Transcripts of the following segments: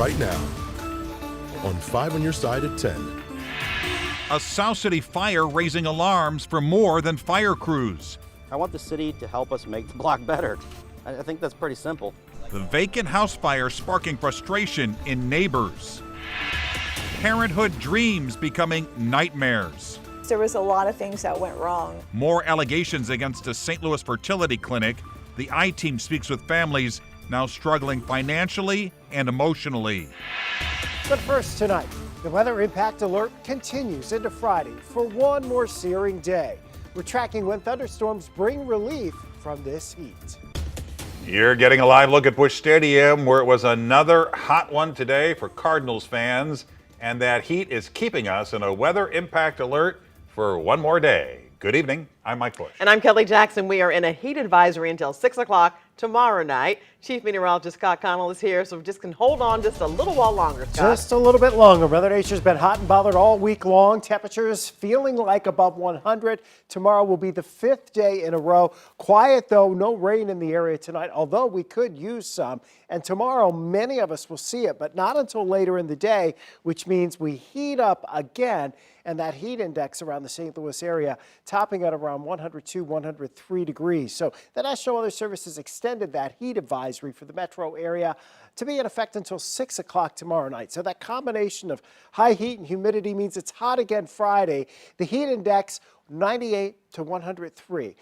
right now on 5 on Your Side at 10. A South City fire raising alarms for more than fire crews. I want the city to help us make the block better. I think that's pretty simple. The vacant house fire sparking frustration in neighbors. Parenthood dreams becoming nightmares. There was a lot of things that went wrong. More allegations against a St. Louis fertility clinic. The I-Team speaks with families now struggling financially and emotionally. But first tonight, the weather impact alert continues into Friday for one more searing day. We're tracking when thunderstorms bring relief from this heat. You're getting a live look at Busch Stadium, where it was another hot one today for Cardinals fans. And that heat is keeping us in a weather impact alert for one more day. Good evening. I'm Mike Busch. And I'm Kelly Jackson. We are in a heat advisory until 6 o'clock tomorrow night. Chief Meteorologist Scott Connell is here, so we just can hold on just a little while longer, Scott. Just a little bit longer. Mother Nature's been hot and bothered all week long. Temperatures feeling like above 100. Tomorrow will be the 5th day in a row. Quiet, though, no rain in the area tonight, although we could use some. And tomorrow, many of us will see it, but not until later in the day, which means we heat up again. And that heat index around the St. Louis area topping at around 102, 103 degrees. So the National Weather Service has extended that heat advisory for the metro area to be in effect until 6 o'clock tomorrow night. So that combination of high heat and humidity means it's hot again Friday. The heat index 98 to 103.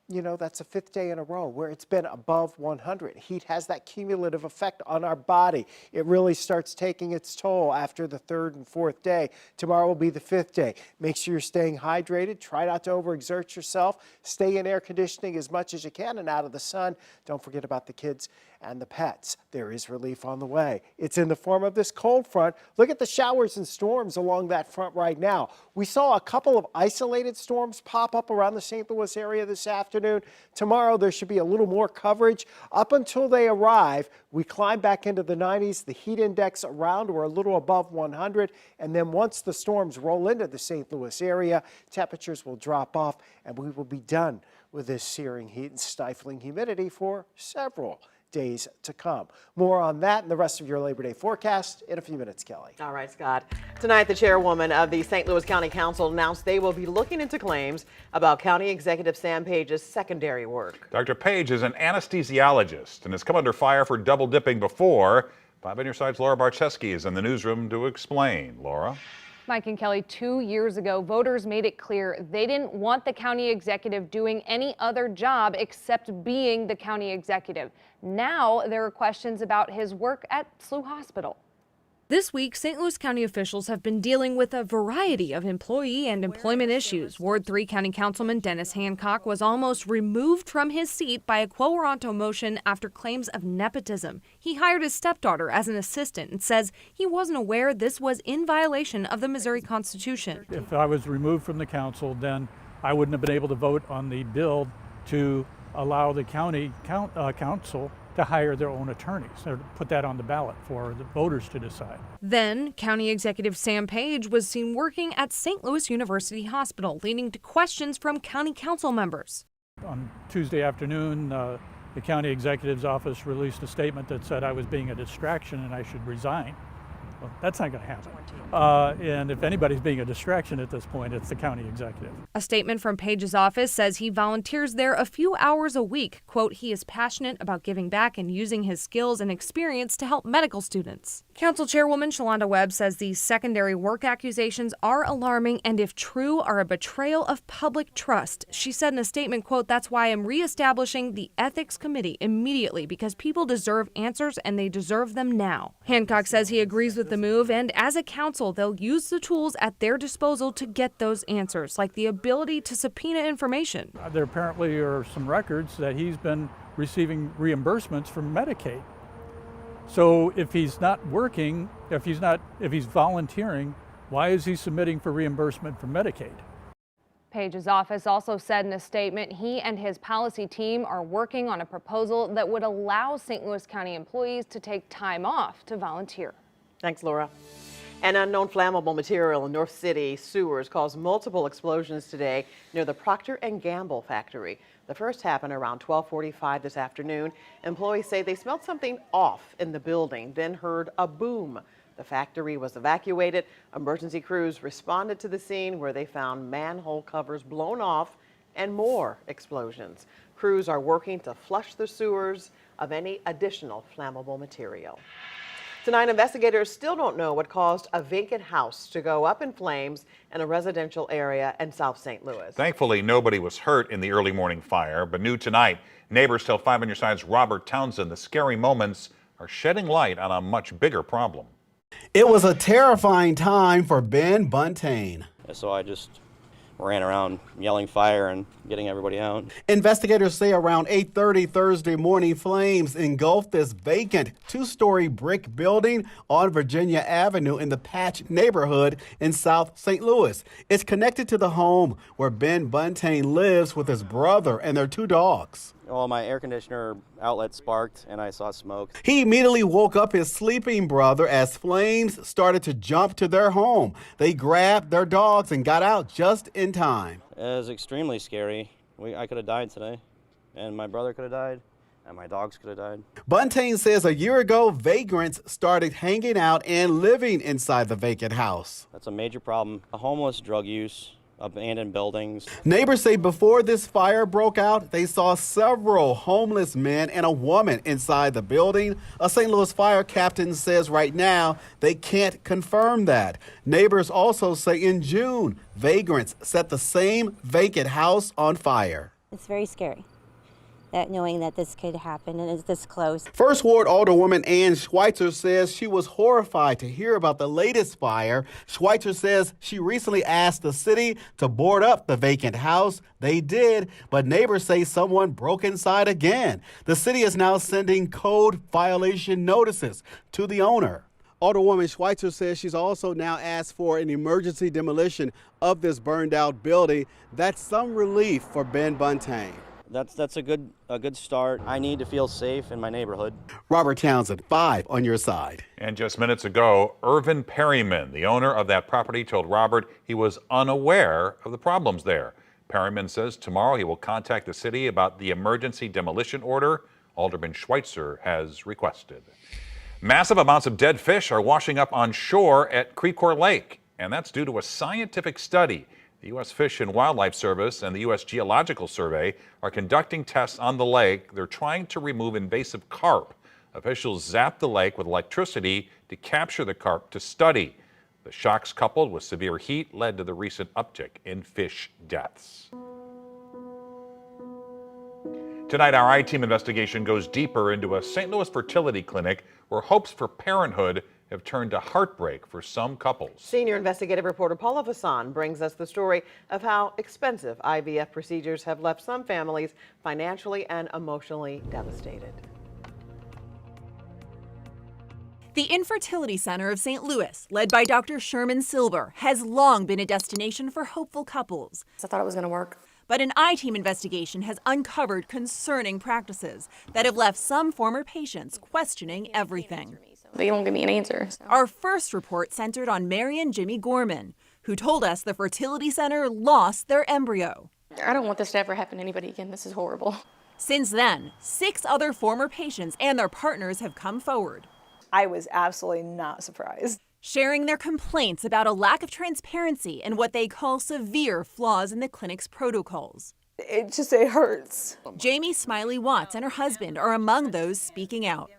You know, that's the 5th day in a row where it's been above 100. Heat has that cumulative effect on our body. It really starts taking its toll after the 3rd and 4th day. Tomorrow will be the 5th day. Make sure you're staying hydrated. Try not to overexert yourself. Stay in air conditioning as much as you can and out of the sun. Don't forget about the kids and the pets. There is relief on the way. It's in the form of this cold front. Look at the showers and storms along that front right now. We saw a couple of isolated storms pop up around the St. Louis area this afternoon. Tomorrow there should be a little more coverage. Up until they arrive, we climb back into the 90s, the heat index around or a little above 100. And then once the storms roll into the St. Louis area, temperatures will drop off and we will be done with this searing heat and stifling humidity for several days to come. More on that and the rest of your Labor Day forecast in a few minutes, Kelly. All right, Scott. Tonight, the chairwoman of the St. Louis County Council announced they will be looking into claims about County Executive Sam Page's secondary work. Dr. Page is an anesthesiologist and has come under fire for double dipping before. 5 on Your Side's Laura Barczewski is in the newsroom to explain. Laura? Mike and Kelly, 2 years ago, voters made it clear they didn't want the county executive doing any other job except being the county executive. Now there are questions about his work at SLU Hospital. This week, St. Louis County officials have been dealing with a variety of employee and employment issues. Ward 3 County Councilman Dennis Hancock was almost removed from his seat by a quo warranto motion after claims of nepotism. He hired his stepdaughter as an assistant and says he wasn't aware this was in violation of the Missouri Constitution. If I was removed from the council, then I wouldn't have been able to vote on the bill to allow the county council to hire their own attorneys, or put that on the ballot for the voters to decide. Then, County Executive Sam Page was seen working at St. Louis University Hospital, leading to questions from county council members. On Tuesday afternoon, the county executive's office released a statement that said I was being a distraction and I should resign. Well, that's not going to happen. And if anybody's being a distraction at this point, it's the county executive. A statement from Page's office says he volunteers there a few hours a week. Quote, he is passionate about giving back and using his skills and experience to help medical students. Council Chairwoman Shalonda Webb says these secondary work accusations are alarming and, if true, are a betrayal of public trust. She said in a statement, quote, that's why I'm reestablishing the Ethics Committee immediately, because people deserve answers and they deserve them now. Hancock says he agrees with the move, and as a council, they'll use the tools at their disposal to get those answers, like the ability to subpoena information. There apparently are some records that he's been receiving reimbursements from Medicaid. So if he's not working, if he's volunteering, why is he submitting for reimbursement from Medicaid? Page's office also said in a statement he and his policy team are working on a proposal that would allow St. Louis County employees to take time off to volunteer. Thanks, Laura. An unknown flammable material in North City sewers caused multiple explosions today near the Procter & Gamble factory. The first happened around 12:45 this afternoon. Employees say they smelled something off in the building, then heard a boom. The factory was evacuated. Emergency crews responded to the scene where they found manhole covers blown off and more explosions. Crews are working to flush the sewers of any additional flammable material. Tonight, investigators still don't know what caused a vacant house to go up in flames in a residential area in South St. Louis. Thankfully, nobody was hurt in the early morning fire, but new tonight, neighbors tell 5 on Your Side's Robert Townsend the scary moments are shedding light on a much bigger problem. It was a terrifying time for Ben Buntain. So I just ran around yelling fire and getting everybody out. Investigators say around 8:30 Thursday morning, flames engulfed this vacant two-story brick building on Virginia Avenue in the Patch neighborhood in South St. Louis. It's connected to the home where Ben Buntain lives with his brother and their 2 dogs. Well, my air conditioner outlet sparked and I saw smoke. He immediately woke up his sleeping brother as flames started to jump to their home. They grabbed their dogs and got out just in time. It was extremely scary. I could have died today, and my brother could have died, and my dogs could have died. Buntain says a year ago, vagrants started hanging out and living inside the vacant house. That's a major problem. Homeless, drug use, abandoned buildings. Neighbors say before this fire broke out, they saw several homeless men and a woman inside the building. A St. Louis fire captain says right now they can't confirm that. Neighbors also say in June, vagrants set the same vacant house on fire. It's very scary that knowing that this could happen and it's this close. First Ward Alderwoman Ann Schweitzer says she was horrified to hear about the latest fire. Schweitzer says she recently asked the city to board up the vacant house. They did, but neighbors say someone broke inside again. The city is now sending code violation notices to the owner. Alderwoman Schweitzer says she's also now asked for an emergency demolition of this burned out building. That's some relief for Ben Buntain. That's a good start. I need to feel safe in my neighborhood. Robert Townsend, 5 on Your Side. And just minutes ago, Irvin Perryman, the owner of that property, told Robert he was unaware of the problems there. Perryman says tomorrow he will contact the city about the emergency demolition order Alderman Schweitzer has requested. Massive amounts of dead fish are washing up on shore at Creekor Lake, and that's due to a scientific study. The U.S. Fish and Wildlife Service and the U.S. Geological Survey are conducting tests on the lake. They're trying to remove invasive carp. Officials zapped the lake with electricity to capture the carp to study. The shocks coupled with severe heat led to the recent uptick in fish deaths. Tonight, our I-Team investigation goes deeper into a St. Louis fertility clinic where hopes for parenthood have turned to heartbreak for some couples. Senior investigative reporter Paula Vassan brings us the story of how expensive IVF procedures have left some families financially and emotionally devastated. The Infertility Center of St. Louis, led by Dr. Sherman Silber, has long been a destination for hopeful couples. I thought it was going to work. But an I-Team investigation has uncovered concerning practices that have left some former patients questioning everything. They don't give me an answer. Our first report centered on Mary and Jimmy Gorman, who told us the fertility center lost their embryo. I don't want this to ever happen to anybody again. This is horrible. Since then, 6 other former patients and their partners have come forward. I was absolutely not surprised. Sharing their complaints about a lack of transparency and what they call severe flaws in the clinic's protocols. It hurts. Jamie Smiley Watts and her husband are among those speaking out.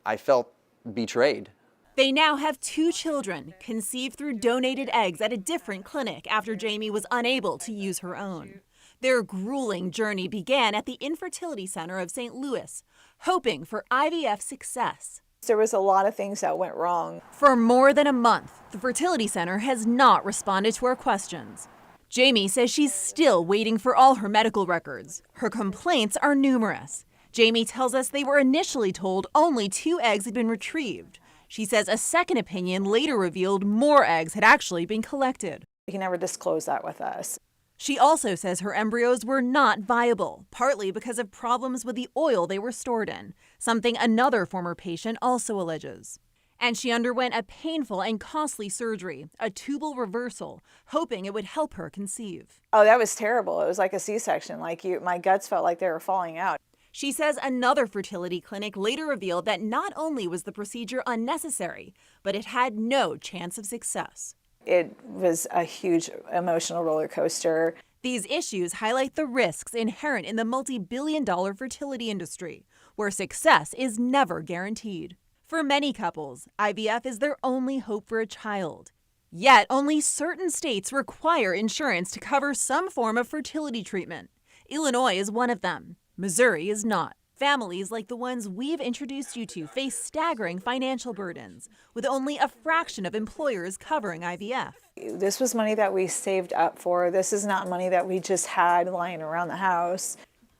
I felt betrayed. They now have 2 children, conceived through donated eggs at a different clinic after Jamie was unable to use her own. Their grueling journey began at the Infertility Center of St. Louis, hoping for IVF success. There was a lot of things that went wrong. For more than a month, the fertility center has not responded to our questions. Jamie says she's still waiting for all her medical records. Her complaints are numerous. Jamie tells us they were initially told only 2 eggs had been retrieved. She says a second opinion later revealed more eggs had actually been collected. You can never disclose that with us. She also says her embryos were not viable, partly because of problems with the oil they were stored in, something another former patient also alleges. And she underwent a painful and costly surgery, a tubal reversal, hoping it would help her conceive. Oh, that was terrible. It was like a C-section. My guts felt like they were falling out. She says another fertility clinic later revealed that not only was the procedure unnecessary, but it had no chance of success. It was a huge emotional roller coaster. These issues highlight the risks inherent in the multi-billion-dollar fertility industry, where success is never guaranteed. For many couples, IVF is their only hope for a child. Yet, only certain states require insurance to cover some form of fertility treatment. Illinois is one of them. Missouri is not. Families like the ones we've introduced you to face staggering financial burdens, with only a fraction of employers covering IVF. This was money that we saved up for. This is not money that we just had lying around the house.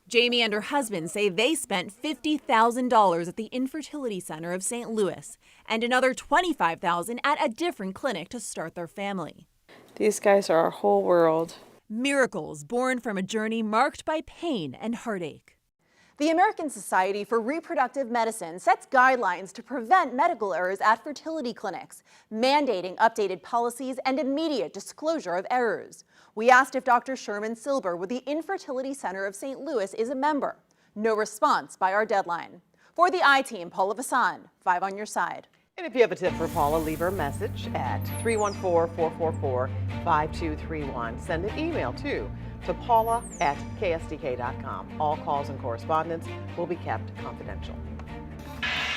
Jamie and her husband say they spent $50,000 at the Infertility Center of St. Louis and another $25,000 at a different clinic to start their family. These guys are our whole world. Miracles born from a journey marked by pain and heartache. The American Society for Reproductive Medicine sets guidelines to prevent medical errors at fertility clinics, mandating updated policies and immediate disclosure of errors. We asked if Dr. Sherman Silber with the Infertility Center of St. Louis is a member. No response by our deadline. For the I-Team, Paula Vasan, 5 on your side. And if you have a tip for Paula, leave her a message at 314-444-5231. Send an email to paula@ksdk.com. All calls and correspondence will be kept confidential.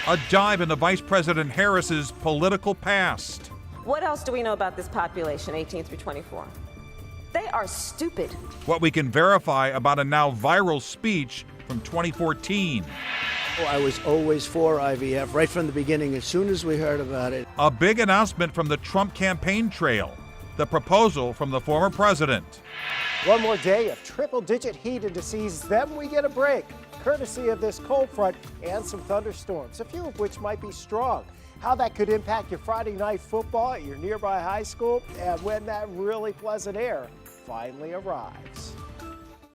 A dive into Vice President Harris's political past. What else do we know about this population, 18 through 24? They are stupid. What we can verify about a now viral speech from 2014. I was always for IVF right from the beginning, as soon as we heard about it. A big announcement from the Trump campaign trail. The proposal from the former president. One more day of triple-digit heat into seas, then we get a break, courtesy of this cold front and some thunderstorms, a few of which might be strong. How that could impact your Friday night football at your nearby high school, and when that really pleasant air finally arrives.